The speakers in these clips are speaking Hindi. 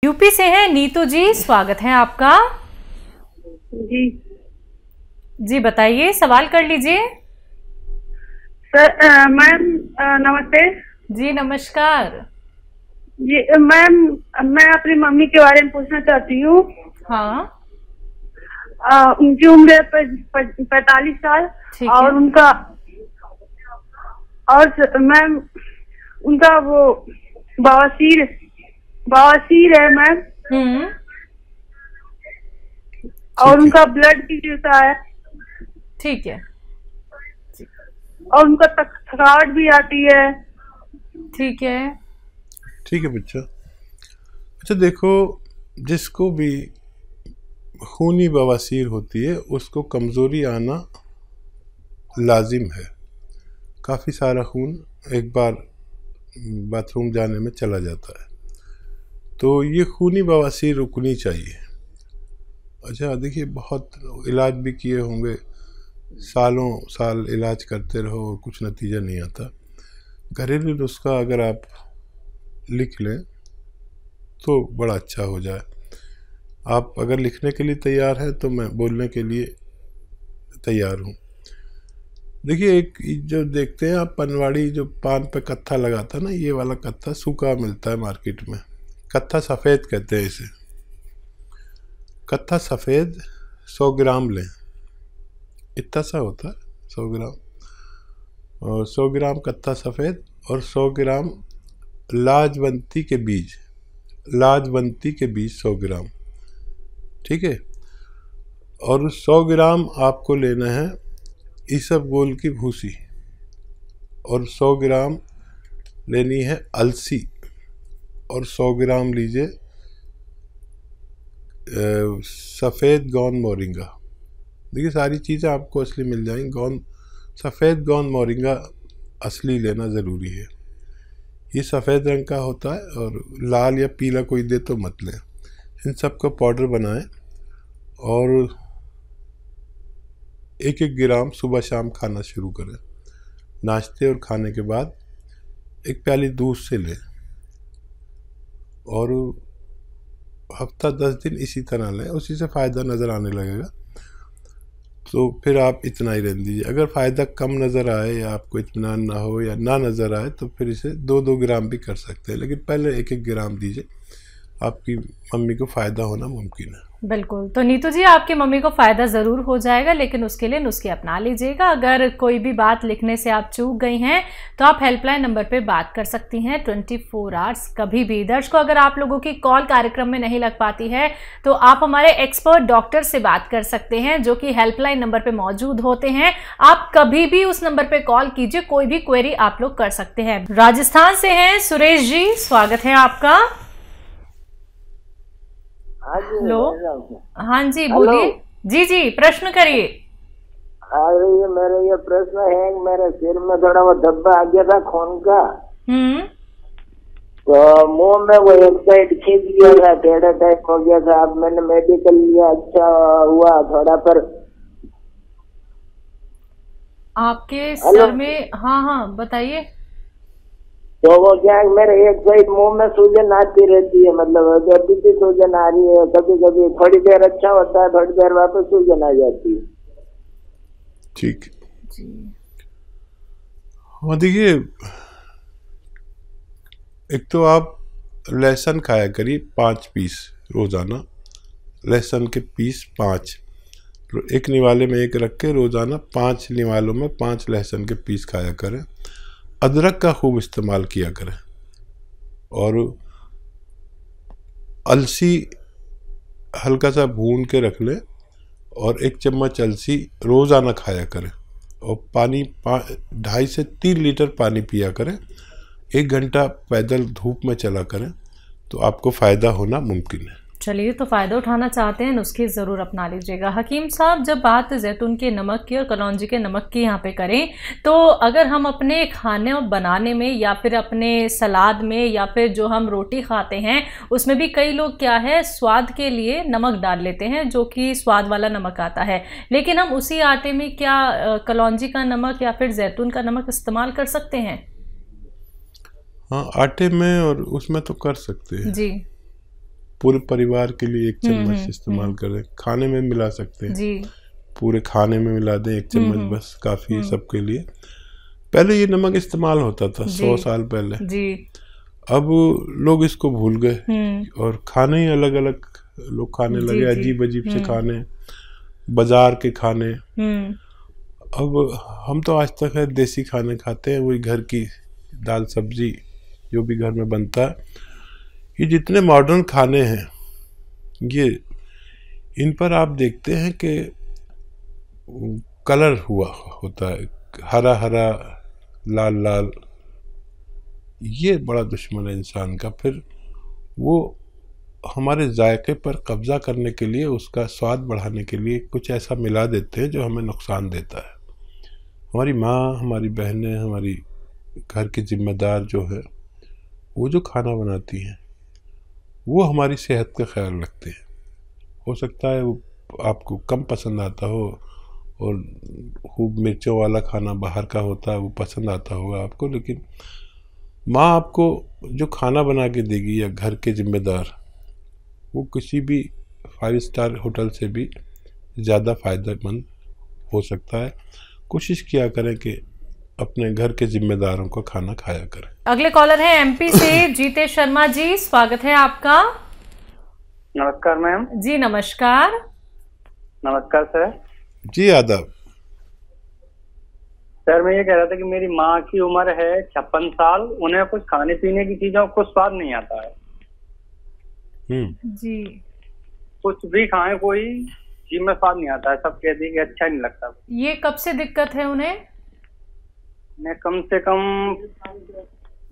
यूपी से हैं नीतू जी, स्वागत है आपका। जी जी बताइए, सवाल कर लीजिए। सर मैम नमस्ते। जी नमस्कार। जी मैम, मैं अपनी मम्मी के बारे में पूछना चाहती हूँ। हाँ उनकी उम्र है 45 साल। ठीक और है। उनका और मैम उनका वो बवासीर है मैम। और उनका ब्लड भी गिरता है। ठीक है। और उनका थकावट भी आती है। ठीक है। ठीक है बच्चा। अच्छा देखो, जिसको भी खूनी बवासीर होती है उसको कमज़ोरी आना लाजिम है। काफ़ी सारा खून एक बार बाथरूम जाने में चला जाता है, तो ये खूनी बवासीर रुकनी चाहिए। अच्छा देखिए, बहुत इलाज भी किए होंगे, सालों साल इलाज करते रहो, कुछ नतीजा नहीं आता। घरेलू नुस्खा अगर आप लिख लें तो बड़ा अच्छा हो जाए। आप अगर लिखने के लिए तैयार हैं तो मैं बोलने के लिए तैयार हूँ। देखिए, एक जो देखते हैं आप पनवाड़ी जो पान पे कत्था लगाता ना, ये वाला कत्था सूखा मिलता है मार्केट में। कत्था सफ़ेद कहते हैं इसे। कत्था सफ़ेद 100 ग्राम लें, इतना सा होता है 100 ग्राम। और 100 ग्राम कत्था सफ़ेद और 100 ग्राम लाजवंती के बीज 100 ग्राम, ठीक है। और 100 ग्राम आपको लेना है इसबगोल की भूसी, और 100 ग्राम लेनी है अलसी, और 100 ग्राम लीजिए सफ़ेद गौन मोरिंगा। देखिए, सारी चीज़ें आपको असली मिल जाएंगी। सफ़ेद गौन मोरिंगा असली लेना ज़रूरी है। ये सफ़ेद रंग का होता है, और लाल या पीला कोई दे तो मत लें। इन सब का पाउडर बनाएं और 1-1 ग्राम सुबह शाम खाना शुरू करें। नाश्ते और खाने के बाद 1 प्याली दूध से लें, और हफ्ता 10 दिन इसी तरह लें, उसी से फ़ायदा नज़र आने लगेगा। तो फिर आप इतना ही रहने दीजिए। अगर फ़ायदा कम नज़र आए या आपको इत्मीनान ना हो या ना नज़र आए तो फिर इसे 2-2 ग्राम भी कर सकते हैं, लेकिन पहले 1-1 ग्राम दीजिए। आपकी मम्मी को फ़ायदा होना मुमकिन है। बिल्कुल। तो नीतू जी, आपकी मम्मी को फ़ायदा ज़रूर हो जाएगा, लेकिन उसके लिए नुस्खे अपना लीजिएगा। अगर कोई भी बात लिखने से आप चूक गई हैं तो आप हेल्पलाइन नंबर पे बात कर सकती हैं 24 आवर्स कभी भी। दर्शकों, अगर आप लोगों की कॉल कार्यक्रम में नहीं लग पाती है तो आप हमारे एक्सपर्ट डॉक्टर से बात कर सकते हैं, जो कि हेल्पलाइन नंबर पर मौजूद होते हैं। आप कभी भी उस नंबर पर कॉल कीजिए, कोई भी क्वेरी आप लोग कर सकते हैं। राजस्थान से हैं सुरेश जी, स्वागत है आपका। हेलो। हाँ जी बोलिए। जी जी, प्रश्न करिए। अरे ये प्रश्न है, मेरे सिर में थोड़ा वो धब्बा आ गया था खून का। तो मुंह में वो एक साइड खींच गया था, टेढ़ा टाइप हो गया था। अब मैंने मेडिकल लिया, अच्छा हुआ थोड़ा। पर आपके सर में, हाँ बताइए। तो वो क्या है, मेरे एक साइड मुंह में सूजन आती रहती है, मतलब अभी भी सूजन आ रही है। कभी कभी थोड़ी देर अच्छा होता है, थोड़ी देर वापस सूजन आ जाती है। ठीक। हाँ देखिए, एक तो आप लहसुन खाया करिए 5 पीस रोज़ाना। लहसुन के पीस 5, एक निवाले में एक रख के रोज़ाना 5 निवालों में 5 लहसुन के पीस खाया करें। अदरक का खूब इस्तेमाल किया करें, और अलसी हल्का सा भून के रख लें, और 1 चम्मच अलसी रोज़ाना खाया करें। और पानी 2.5 से 3 लीटर पानी पिया करें। 1 घंटा पैदल धूप में चला करें, तो आपको फ़ायदा होना मुमकिन है। चलिए, तो फ़ायदा उठाना चाहते हैं, नुस्खे ज़रूर अपना लीजिएगा। हकीम साहब, जब बात जैतून के नमक की और कलौंजी के नमक की यहाँ पे करें, तो अगर हम अपने खाने बनाने में या फिर अपने सलाद में या फिर जो हम रोटी खाते हैं उसमें भी कई लोग क्या है, स्वाद के लिए नमक डाल लेते हैं, जो कि स्वाद वाला नमक आता है। लेकिन हम उसी आटे में क्या कलौंजी का नमक या फिर जैतून का नमक इस्तेमाल कर सकते हैं? हाँ, आटे में और उसमें तो कर सकते हैं जी। पूरे परिवार के लिए 1 चम्मच इस्तेमाल करें। खाने में मिला सकते हैं जी, पूरे खाने में मिला दें 1 चम्मच, बस काफ़ी है सबके लिए। पहले ये नमक इस्तेमाल होता था 100 साल पहले जी। अब लोग इसको भूल गए और खाने ही अलग अलग लोग खाने लगे, अजीब अजीब से खाने, बाजार के खाने। अब हम तो आज तक है देसी खाने खाते हैं, वही घर की दाल सब्जी जो भी घर में बनता है। ये जितने मॉडर्न खाने हैं ये इन पर आप देखते हैं कि कलर हुआ होता है, हरा हरा लाल लाल, ये बड़ा दुश्मन है इंसान का। फिर वो हमारे जायके पर कब्जा करने के लिए, उसका स्वाद बढ़ाने के लिए कुछ ऐसा मिला देते हैं जो हमें नुकसान देता है। हमारी माँ, हमारी बहनें, हमारी घर की जिम्मेदार जो है, वो जो खाना बनाती हैं वो हमारी सेहत का ख्याल रखते हैं। हो सकता है वो आपको कम पसंद आता हो और खूब मिर्चों वाला खाना बाहर का होता है वो पसंद आता होगा आपको, लेकिन माँ आपको जो खाना बना के देगी या घर के जिम्मेदार, वो किसी भी 5 स्टार होटल से भी ज़्यादा फ़ायदेमंद हो सकता है। कोशिश किया करें कि अपने घर के जिम्मेदारों को खाना खाया करें। अगले कॉलर हैं एमपी से जीतेश शर्मा जी, स्वागत है आपका। नमस्कार मैम। जी नमस्कार। नमस्कार सर। जी आदाब। सर मैं ये कह रहा था कि मेरी माँ की उम्र है 56 साल, उन्हें कुछ खाने पीने की चीजों को स्वाद नहीं आता है जी, कुछ भी खाएं कोई जी में स्वाद नहीं आता है, सब कहते हैं कि अच्छा नहीं लगता। ये कब से दिक्कत है उन्हें? कम से कम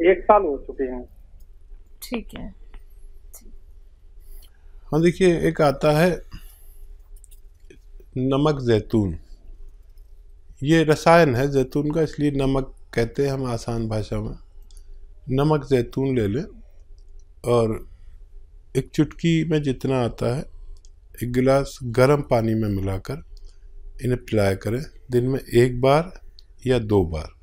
1 साल हो चुके हैं। ठीक है। हाँ देखिए, एक आता है नमक जैतून, ये रसायन है जैतून का, इसलिए नमक कहते हैं हम आसान भाषा में। नमक जैतून ले लें और एक चुटकी में जितना आता है 1 गिलास गर्म पानी में मिलाकर इन्हें पिलाया करें, दिन में 1 बार या 2 बार।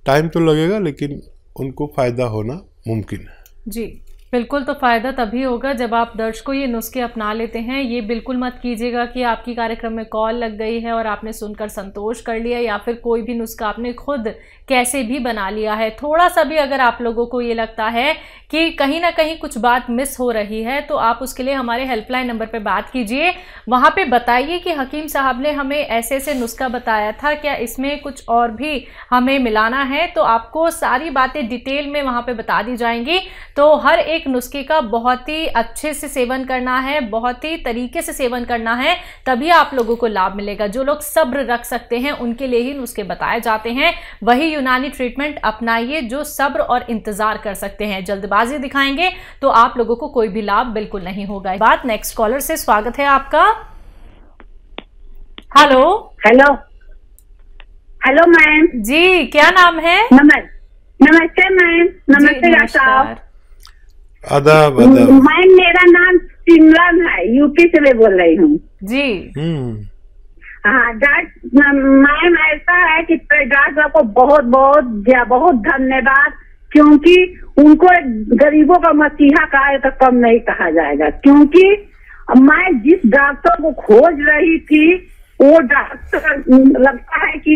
टाइम तो लगेगा लेकिन उनको फ़ायदा होना मुमकिन है जी। बिल्कुल, तो फ़ायदा तभी होगा जब आप दर्शकों ये नुस्खे अपना लेते हैं। ये बिल्कुल मत कीजिएगा कि आपकी कार्यक्रम में कॉल लग गई है और आपने सुनकर संतोष कर लिया या फिर कोई भी नुस्खा आपने खुद कैसे भी बना लिया है। थोड़ा सा भी अगर आप लोगों को ये लगता है कि कहीं ना कहीं कुछ बात मिस हो रही है तो आप उसके लिए हमारे हेल्पलाइन नंबर पर बात कीजिए। वहाँ पे बताइए कि हकीम साहब ने हमें ऐसे ऐसे नुस्खा बताया था, क्या इसमें कुछ और भी हमें मिलाना है? तो आपको सारी बातें डिटेल में वहाँ पे बता दी जाएंगी। तो हर एक नुस्खे का बहुत ही अच्छे से सेवन करना है, बहुत ही तरीके से सेवन करना है, तभी आप लोगों को लाभ मिलेगा। जो लोग सब्र रख सकते हैं उनके लिए ही नुस्खे बताए जाते हैं। वही यूनानी ट्रीटमेंट अपनाइए जो सब्र और इंतजार कर सकते हैं। जल्दबाजी दिखाएंगे तो आप लोगों को कोई भी लाभ बिल्कुल नहीं होगा। बात नेक्स्ट कॉलर से, स्वागत है आपका। हेलो हेलो हेलो मैम जी, क्या नाम है? नमस्ते मैम। नमस्ते डॉक्टर साहब। आदाब आदाब। मैम मेरा नाम सिमरन है, यूपी से मैं बोल रही हूँ जी। हाँ मैम, ऐसा है कि डॉक्टर को बहुत बहुत बहुत धन्यवाद, क्योंकि उनको गरीबों का मसीहा कहा तो कम नहीं कहा जाएगा। क्योंकि मैं जिस डॉक्टर को खोज रही थी वो डॉक्टर लगता है कि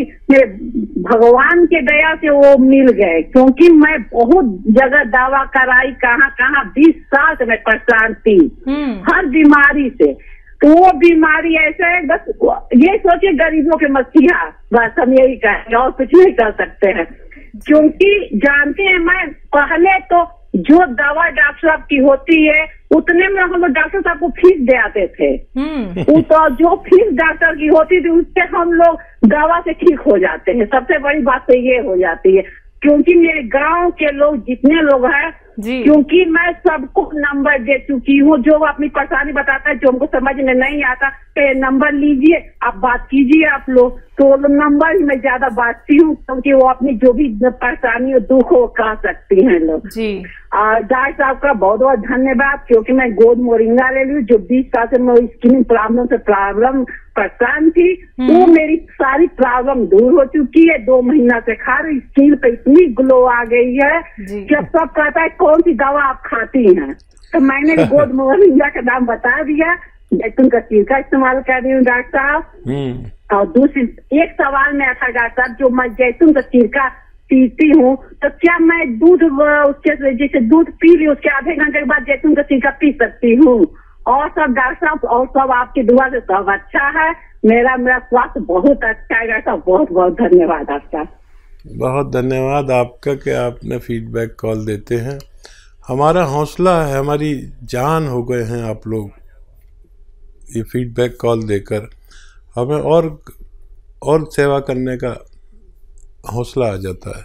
भगवान के दया से वो मिल गए, क्योंकि मैं बहुत जगह दवा कराई, कहाँ 20 साल से मैं परेशान थी हर बीमारी से। तो वो बीमारी ऐसे है, बस ये सोचिए गरीबों के मसीहा, बस हम यही कहेंगे और कुछ नहीं कर सकते हैं। क्योंकि जानते हैं, मैं पहले तो जो दवा डॉक्टर साहब की होती है उतने में हम लोग डॉक्टर साहब को फीस दे आते थे। तो जो फीस डॉक्टर की होती थी उससे हम लोग दवा से ठीक हो जाते हैं। सबसे बड़ी बात तो ये हो जाती है, क्योंकि मेरे गांव के लोग जितने लोग हैं, क्योंकि मैं सबको नंबर दे चुकी हूँ, जो अपनी परेशानी बताता है, जो हमको समझ में नहीं आता तो नंबर लीजिए, आप बात कीजिए आप लोग, तो नंबर ही मैं ज्यादा बांटती हूँ, क्योंकि वो अपनी जो भी परेशानी और दुख हो कह सकती हैं लोग जी। डॉक्टर साहब का बहुत बहुत धन्यवाद, क्योंकि मैं गोद मोरिंगा ले ली, जो 20 साल से मैं स्किन प्रॉब्लम से परेशान थी, वो मेरी सारी प्रॉब्लम दूर हो चुकी है। 2 महीना से खा रही, स्किन पे इतनी ग्लो आ गई है कि अब सब कहता है कौन सी दवा आप खाती हैं? तो मैंने गोद मोरिंगा का नाम बता दिया। जैतून का सिरका इस्तेमाल कर रही हूँ डॉक्टर साहब। और दूसरी एक सवाल में था डॉक्टर साहब, जो मैं जैतून का सिरका पीती हूँ तो क्या मैं दूध उसके जैसे दूध पी ली उसके आधे घंटे के बाद जैतून का सिरका पी सकती हूँ? और सब डॉक्टर साहब, और सब आपकी दुआ से सब अच्छा है। मेरा स्वास्थ्य बहुत अच्छा है डॉक्टर साहब। बहुत बहुत धन्यवाद आपका। बहुत धन्यवाद आपका कि आपने फीडबैक कॉल देते हैं। हमारा हौसला है, हमारी जान हो गए हैं आप लोग। ये फीडबैक कॉल देकर हमें और सेवा करने का हौसला आ जाता है।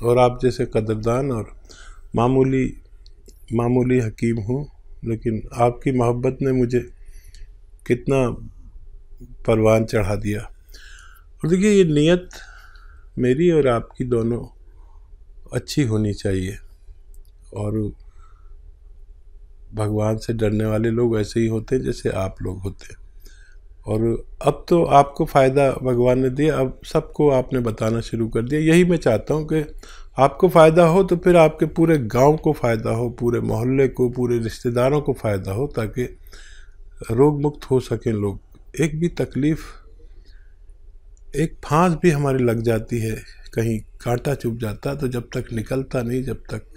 और आप जैसे कदरदान और मामूली हकीम हूँ, लेकिन आपकी मोहब्बत ने मुझे कितना परवान चढ़ा दिया। और देखिए, ये नीयत मेरी और आपकी दोनों अच्छी होनी चाहिए। और भगवान से डरने वाले लोग ऐसे ही होते हैं जैसे आप लोग होते हैं। और अब तो आपको फ़ायदा भगवान ने दिया, अब सबको आपने बताना शुरू कर दिया। यही मैं चाहता हूँ कि आपको फ़ायदा हो तो फिर आपके पूरे गांव को फ़ायदा हो, पूरे मोहल्ले को, पूरे रिश्तेदारों को फ़ायदा हो, ताकि रोग मुक्त हो सकें लोग। एक भी तकलीफ़, एक फांस भी हमारी लग जाती है, कहीं कांटा चुभ जाता, तो जब तक निकलता नहीं, जब तक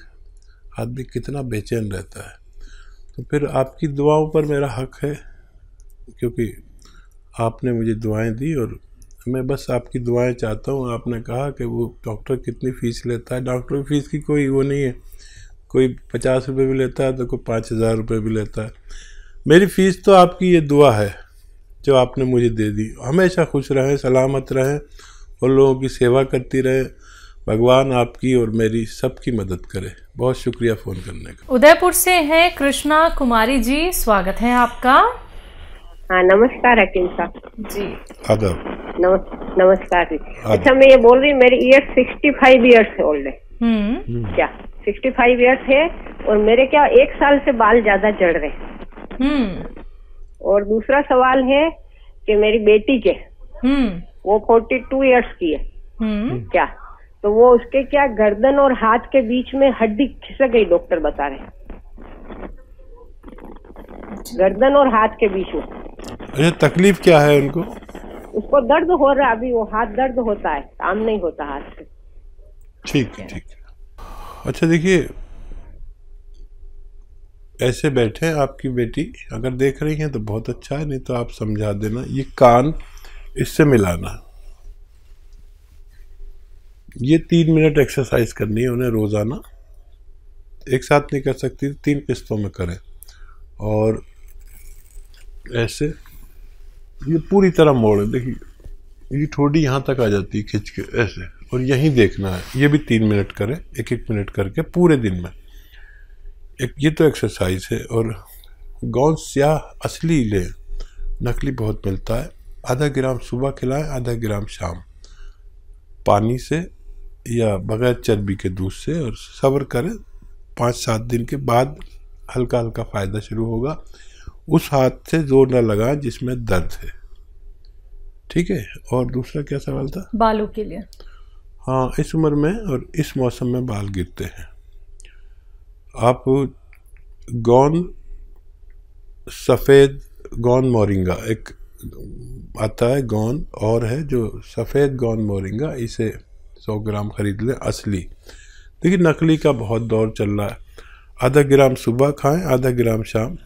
आदमी कितना बेचैन रहता है। तो फिर आपकी दुआओं पर मेरा हक है, क्योंकि आपने मुझे दुआएं दी और मैं बस आपकी दुआएं चाहता हूँ। आपने कहा कि वो डॉक्टर कितनी फ़ीस लेता है। डॉक्टर की फ़ीस की कोई वो नहीं है, कोई 50 रुपये भी लेता है तो कोई 5000 रुपये भी लेता है। मेरी फ़ीस तो आपकी ये दुआ है जो आपने मुझे दे दी। हमेशा खुश रहें, सलामत रहें और लोगों की सेवा करती रहें। भगवान आपकी और मेरी सबकी मदद करे। बहुत शुक्रिया फ़ोन करने का। उदयपुर से हैं कृष्णा कुमारी जी, स्वागत है आपका। हाँ, नमस्कार हकीम साहब जी। आदाब। नमस्कार जी। अच्छा, मैं ये बोल रही हूँ, मेरी ईयर 65 ईयर्स ओल्ड है। क्या 65 ईयर्स है? और मेरे क्या 1 साल से बाल ज्यादा झड़ रहे। और दूसरा सवाल है कि मेरी बेटी के वो 42 ईयर्स की है। क्या तो वो उसके क्या गर्दन और हाथ के बीच में हड्डी खिसक गई, डॉक्टर बता रहे हैं। गर्दन और हाथ के बीच में। अच्छा, तकलीफ क्या है उनको? उसको दर्द हो रहा है, अभी वो हाथ दर्द होता है, काम नहीं होता हाथ से। ठीक है, ठीक है। अच्छा देखिए, ऐसे बैठे आपकी बेटी, अगर देख रही हैं तो बहुत अच्छा है, नहीं तो आप समझा देना। ये कान इससे मिलाना, ये 3 मिनट एक्सरसाइज करनी है उन्हें रोज़ाना। एक साथ नहीं कर सकती, 3 किस्तों में करें। और ऐसे ये पूरी तरह मोड़े, देखिए ये ठोड़ी यहाँ तक आ जाती है खिंच के ऐसे, और यहीं देखना है। ये भी 3 मिनट करें, 1-1 मिनट करके पूरे दिन में। ये तो एक्सरसाइज है। और गौंद स्याह असली लें, नकली बहुत मिलता है। आधा ग्राम सुबह खिलाएं, आधा ग्राम शाम, पानी से या बगैर चर्बी के दूध से। और सब्र करें, 5-7 दिन के बाद हल्का हल्का फ़ायदा शुरू होगा। उस हाथ से जोर न लगाएं जिसमें दर्द है, ठीक है। और दूसरा क्या सवाल था? बालों के लिए। हाँ, इस उम्र में और इस मौसम में बाल गिरते हैं। आप गोंद, सफ़ेद गोंद मोरिंगा एक आता है, गोंद और है जो सफ़ेद गोंद मोरिंगा, इसे 100 ग्राम खरीद लें असली। देखिए नकली का बहुत दौर चल रहा है। आधा ग्राम सुबह खाएं, आधा ग्राम शाम,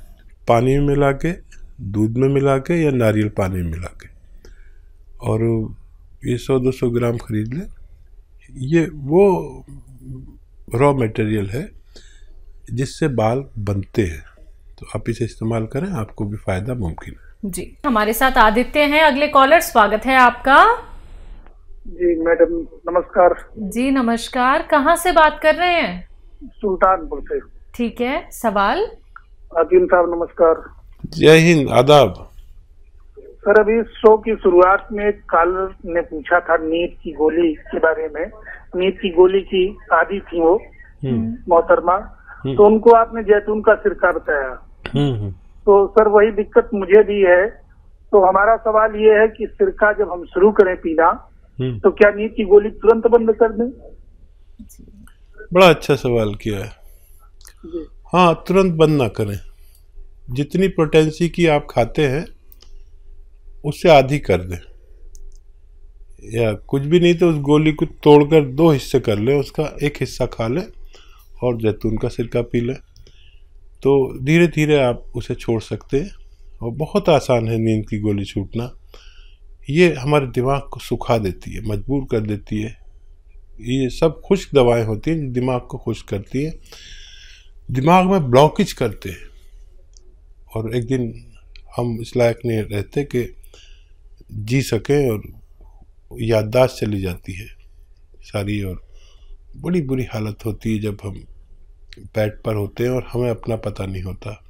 पानी में मिला के, दूध में मिला के या नारियल पानी में मिला के। और ये 100-200 ग्राम खरीद लें। ये वो रॉ मटेरियल है जिससे बाल बनते हैं, तो आप इसे इस्तेमाल करें, आपको भी फ़ायदा मुमकिन है। जी, हमारे साथ आदित्य हैं अगले कॉलर, स्वागत है आपका। जी मैडम नमस्कार। जी नमस्कार, कहाँ से बात कर रहे हैं? सुल्तानपुर से। ठीक है, सवाल? हकीम साहब नमस्कार। जय हिंद, आदाब। सर, अभी शो की शुरुआत में कॉलर ने पूछा था नींद की गोली के बारे में। नींद की गोली की आदी थी वो मोहतरमा, तो उनको आपने जैतून का सिरका बताया। तो सर वही दिक्कत मुझे भी है। तो हमारा सवाल ये है कि सिरका जब हम शुरू करें पीना तो क्या नींद की गोली तुरंत बंद कर दें? बड़ा अच्छा सवाल किया है। हाँ, तुरंत बंद ना करें। जितनी पोटेंसी की आप खाते हैं उससे आधी कर दें, या कुछ भी नहीं तो उस गोली को तोड़कर 2 हिस्से कर लें, उसका एक हिस्सा खा लें और जैतून का सिरका पी लें। तो धीरे धीरे आप उसे छोड़ सकते हैं और बहुत आसान है नींद की गोली छूटना। ये हमारे दिमाग को सुखा देती है, मजबूर कर देती है। ये सब खुश्क दवाएं होती हैं, दिमाग को खुश्क करती हैं, दिमाग में ब्लॉकेज करते हैं। और एक दिन हम इस लायक नहीं रहते कि जी सकें और याददाश्त चली जाती है सारी, और बड़ी बुरी हालत होती है जब हम बेड पर होते हैं और हमें अपना पता नहीं होता।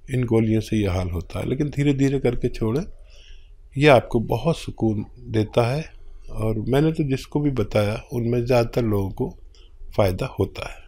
इन गोलियों से यह हाल होता है, लेकिन धीरे धीरे करके छोड़ें, यह आपको बहुत सुकून देता है। और मैंने तो जिसको भी बताया उनमें ज़्यादातर लोगों को फ़ायदा होता है।